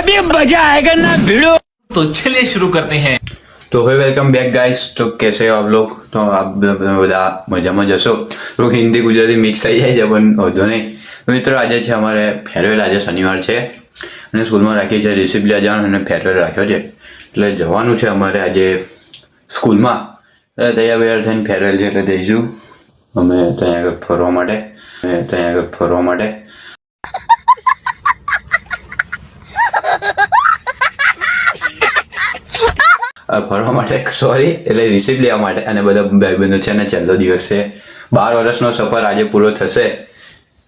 अभी मजा आएगा ना भिड़ो। तो चलिए शुरू करते हैं। तो है वेलकम बैक गाइस। तो कैसे हो आप लोग? तो आप બધા મજામાં જશો? તો હિન્દી ગુજરાતી મિક્સ થઈ જાય છે પણ વાંધો નહીં. તો મિત્રો આજે છે અમારે ફેરવેલ. આજે શનિવાર છે અને સ્કૂલમાં રાખી છે ડિસિપ્લિન જવાનું અને ફેરવેલ રાખ્યો છે એટલે જવાનું છે અમારે આજે સ્કૂલમાં. તૈયાર બૈયાર થઈને ફેરવેલ છે એટલે જઈશું અમે ત્યાં આગળ ફરવા માટે. ફરવા માટે સોરી એટલે રિસીપ લેવા માટે અને બધા ભાઈબંધો છે અને છેલ્લો દિવસ છે. 12 વર્ષનો સફર આજે પૂરો થશે.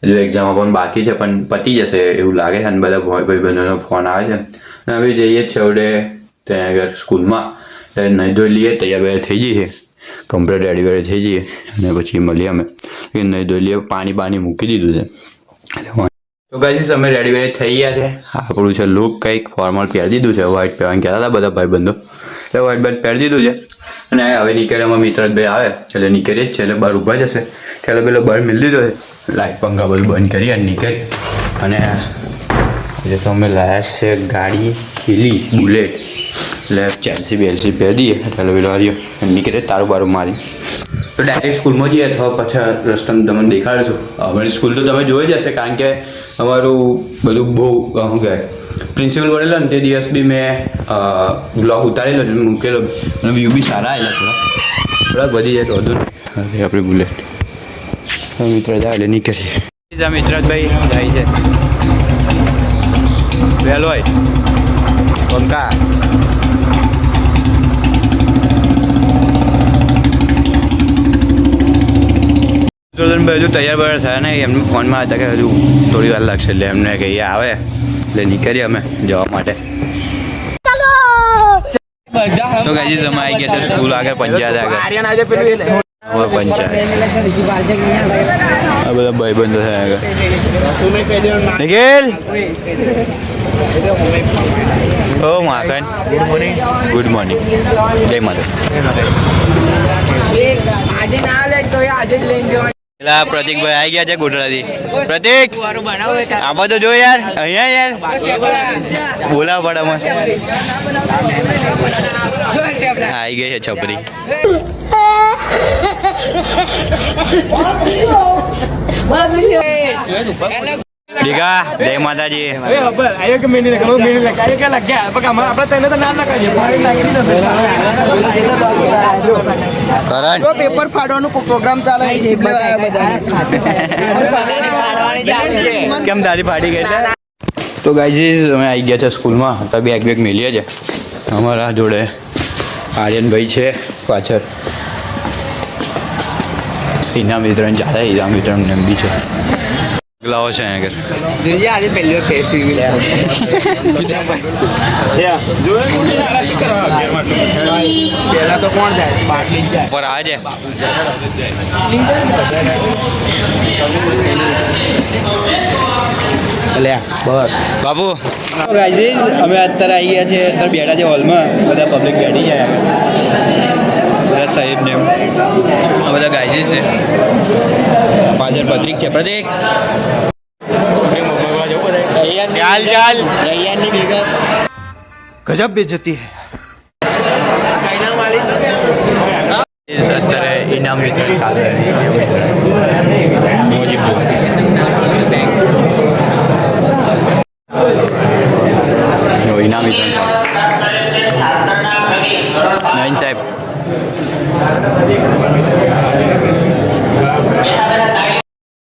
જો એક્ઝામ પણ બાકી છે પણ પતી જશે એવું લાગે છે અને બધા ભાઈબંધોનો ફોન આવે છે અને અમે જઈએ છેવટે ત્યાં આગળ સ્કૂલમાં. નહીં ધોઈ લઈએ, તૈયાર બૈયાર થઈ જઈએ, કમ્પ્લીટ રેડી થઈ જઈએ અને પછી મળીએ અમે. નહીં ધોઈ લઈએ, પાણી મૂકી દીધું છે. તો ગાઈસ અમે રેડી થઈ ગયા છે. આપણું છે લુક કંઈક ફોર્મલ પહેરી દીધું છે. વ્હાઈટ પહેરવાનું કહેતા હતા બધા ભાઈબંધો એટલે વ્હાઈટ બેટ પહેરી દીધું છે અને હવે નીકળ્યામાં મિત્રભાઈ આવે એટલે નીકળીએ જ છે એટલે બહાર ઊભા જશે એટલે પેલો બહાર મિલી દીધો છે. લાઈટ પંખા બધું બંધ કરી અને નીકળી અને એટલે તો અમે લાયા છે ગાડી હીલી બુલેટ એટલે ચેલ્સી બેલ્સી પહેરી દઈએ એટલે પેલો હાર્યો નીકળે તારું બારું મારી. તો ડાયરેક્ટ સ્કૂલમાં જઈએ અથવા પછી રસ્તામાં તમને દેખાડીશું. અમારી સ્કૂલ તો તમે જોઈ જ હશે કારણ કે અમારું બધું બહુ શું કહેવાય પ્રિન્સિપલ બનેલો ને તે દિવસ બી મેં બ્લોગ ઉતારેલો મૂકેલો અને વ્યૂ બી સારા આવેલા થોડાક વધી જાય તો વધુ આપણે બુલેટ મિત્ર જાય એટલે નીકળીએ. મિત્રભાઈ જાય છે વહેલો હોય પંકા હજુ તૈયાર બરાબર થયા નહીં. એમને ફોનમાં હતા કે હજુ થોડી વાર લાગશે એટલે એમને કહીએ આવે એટલે નીકળીએ અમે જવા માટે. તો ગાજી તમે આવી ગયા છે સ્કૂલ આગળ પંચાયત આગળ પંચાયત આ બધા ભાઈબંધો છે આગળ. નિખિલ ઓ માખન ગુડ મોર્નિંગ જય માતા. પ્રતિકભાઈ આવી ગયા છે ગોઠડાથી. પ્રતિક આમાં તો જો યાર અહીંયા યાર બોલાવ પડામાં આવી ગઈ છે છોકરી. દીકા જય માતાજી. પેપર ફાડવાનો પ્રોગ્રામ ચાલે. કેમ તારી ફાડી ગઈ? તો ગાઈઝ અમે આવી ગયા છે સ્કૂલમાં. તો બેગ મેલીએ છે. અમારા જોડે આર્યનભાઈ છે પાછળ. ઇનામ વિતરણ ચાલે. ઇનામ વિતરણ નંદી છે લાવો છે અહીંયા આજે પહેલી વાર ફેસ રિવીલ પહેલા તો કોણ જાય બાટલી જાય પર આ છે બાબુ. ગાઈઝ અમે અત્યારે આવી ગયા છે. અત્યારે બેઠા છે હોલમાં. બધા પબ્લિક બેઠી જાય બધા સાહેબ ને બધા ગાઈઝ છે. પાછળ પત્રિક છે. પ્રતિક ગજબ બેજતી અત્યારે ઇનામ વિતરણ ચાલે. ઇનામ વિતરણ નવીન સાહેબ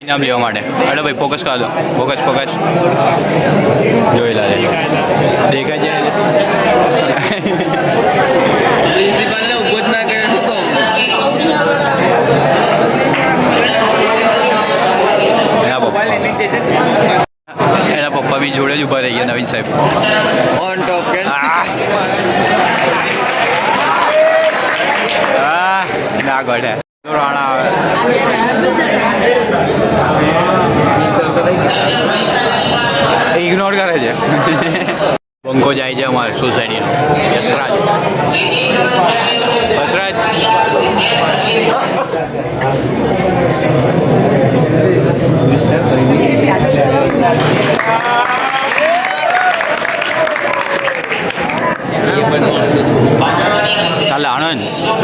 ઇનામ લેવા માટે. હેલો ભાઈ ફોકસ કરો દો. ફોકસ જોઈ લા દેખાય છે. પ્રિન્સિપલને ઉભો જ ના કરે તો એના પપ્પા બી જોડે જ ઉભા રહી ગયા. નવીન સાહેબ ઓન ટોપ ના ગઢે રાણા આવે. ઇગ્નોર કરે છે. બંકો જાય છે અમારે સોસાયટીનો યશરાજ.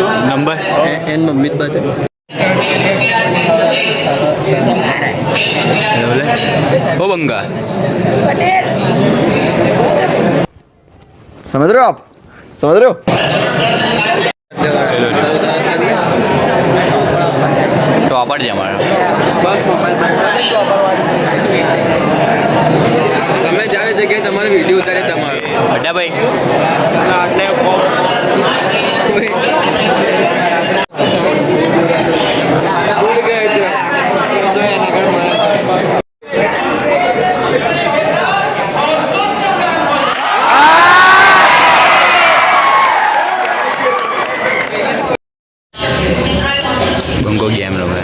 શું નંબર એન મમ્મી જ બતાવે ઓ બંગા સમજ રહ્યો આપ સમજ રહ્યો તો આપડ છે અમારા તમે જાવ જગ્યાએ તમારો વિડીયો ઉતારે તમારો અડ્ડા ભાઈ બંગો ગેમ રમે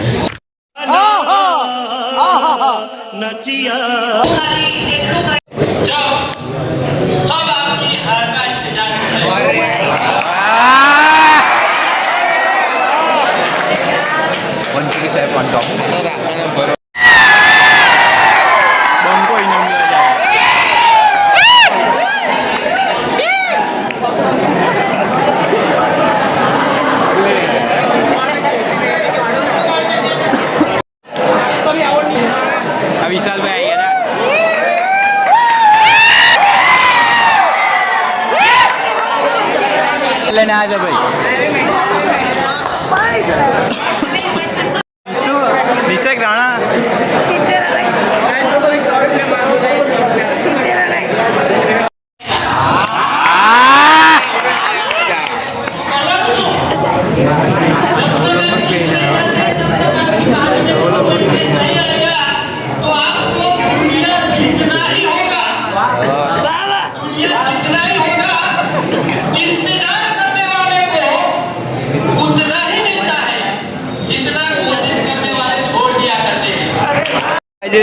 વિશાલભાઈ લઈને આવ્યા ભાઈ શું નિશેક રાણા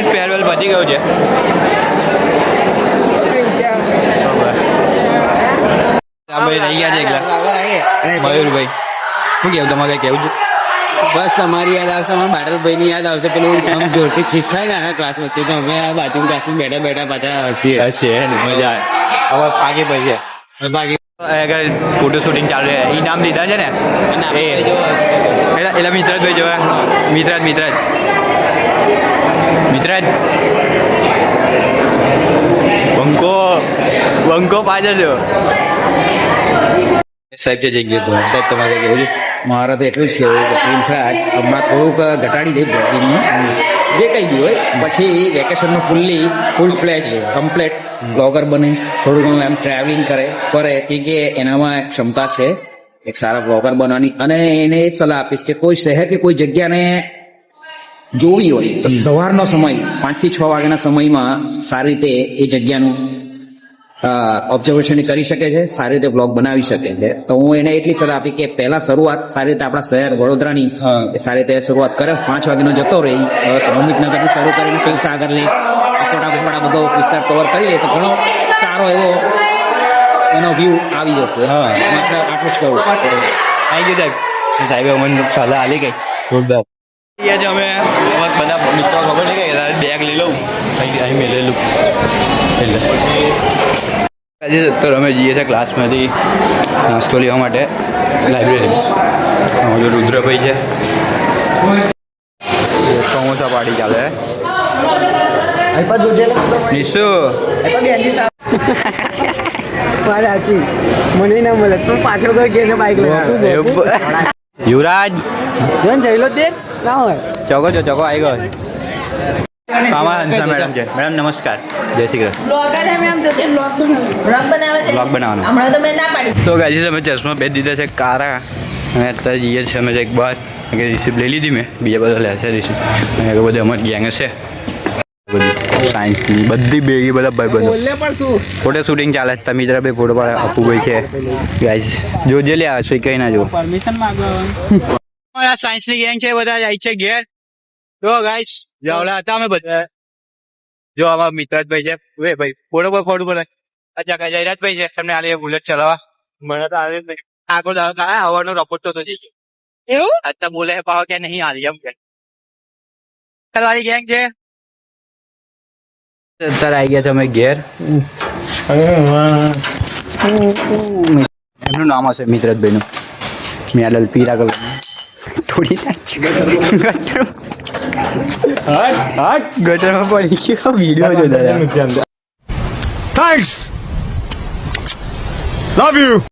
ફેરવેલ પતી ગયું છે ભાઈ રહી ગયા છે એકલા મયુરભાઈ શું કેવું તમારે કેવું છે બસ તમારી યાદ આવશે અમારા બાટલભાઈ ની યાદ આવશે પેલું આમ જોરથી શીખાય ને ક્લાસ વચ્ચે તો અમે આ બાજુ ક્લાસમાં બેઠા બેઠા પાછા હસીએ મજા આવે હવે પાકી પછી બાકી અગર ફોટો શૂટિંગ ચાલુ છે ઇનામ લીધા છે ને એટલે મિત્રજભાઈ જોવા મિત્રજ બંકો પાછળ જો સાહેબ છે જઈ ગયો સાહેબ તમારે કેવું છે મારે તો એટલું જ કહેવું કે પ્રિન્સરાજ હમણાં થોડુંક ઘટાડી દે બ્લોગિંગનું જે કંઈ બી હોય પછી વેકેશનમાં ફૂલ ફ્લેજ કમ્પ્લેટ બ્લોગર બને થોડું ઘણું એમ ટ્રાવેલિંગ કરે કે એનામાં ક્ષમતા છે એક સારા બ્લોગર બનવાની અને એને એ જ સલાહ આપીશ કે કોઈ શહેર કે કોઈ જગ્યાને જોવી હોય તો સવારનો સમય 5 થી 6 વાગ્યાના સમયમાં સારી રીતે એ જગ્યાનું ઓબ્ઝર્વેશન કરી શકે છે સારી રીતે બ્લોગ બનાવી શકે છે તો હું એને એટલી સલાહ આપી કે પહેલા શરૂઆત સારી રીતે આપણા શહેર વડોદરાની સારી રીતે શરૂઆત કરે 5 વાગ્યાનો જતો રહી અમિતનગરથી શરૂ કરીને શિવસાગર લેક ફોટા બધો વિસ્તાર કવર કરી લે તો ઘણો સારો એવો એનો વ્યૂ આવી જશે માત્ર આટલું જ કહું આવી ગયું સાહેબ અમને સલાહ આલી ગઈ જોરદાર આજે અમે બધા મિત્રો ખબર છે કે બેગ લઈ લઉં અહીં મેલેલું એટલે આજે તો અમે જઈએ છીએ ક્લાસમાંથી નાસ્તો લેવા માટે લાઇબ્રેરીમાં જો રુદ્રભાઈ છે સમોસા પાડી ચાલે નિશુ મને ના મળે તું પાછો કઈ કે બાઈક યુવરાજ જઈલો દે ના હોય ચોકો આવી ગયો અમારા હંસા મેડમ છે મેડમ નમસ્કાર જય શ્રી કૃષ્ણ બ્લોગ બનાવવાનો તો ગાજી અમે ચશ્મા પહેરી દીધા છે કારા અને અત્યારે જઈએ છીએ અમે એક બાર કે રિસીપ લઈ લીધી મેં બીજા બધા લે છે રિસીપ અને બધી અમારી ગેંગ છે બધી સાયન્સની બધી ભેગી બધા ભાઈ બંધો ફોટો શૂટિંગ ચાલે છે મિત્ર ભાઈ ફોટો પાડે અપુભાઈ છે ગાઈઝ જોજે લે આવશે કઈ ના જો પરમિશન માંગો અમારા સાયન્સની ગેંગ છે બધા જાય છે ઘેર જો ગાઈઝ જાવલા હતા અમે બધા જો અમારા મિત્રભાઈ છે વે ભાઈ ફોટો પર ફોટો પર અચ્છા કઈ જયરાજભાઈ છે તમને આલે બુલેટ ચલાવવા મને તો આવે નહીં આગળ હવાનો રપોટ તો થઈ ગયો એવું અત્યારે બોલે પાવ કે નહીં આવી એમ કે વાળી ગેંગ છે અત્યારે આવી ગયા છે અમે ઘેર એમનું નામ હશે મિત્રજભાઈ નું મેડલ પીળા કલરનું થોડી ગટરમાં પડી ગયો વિડીયો જોતા Thanks. Love you.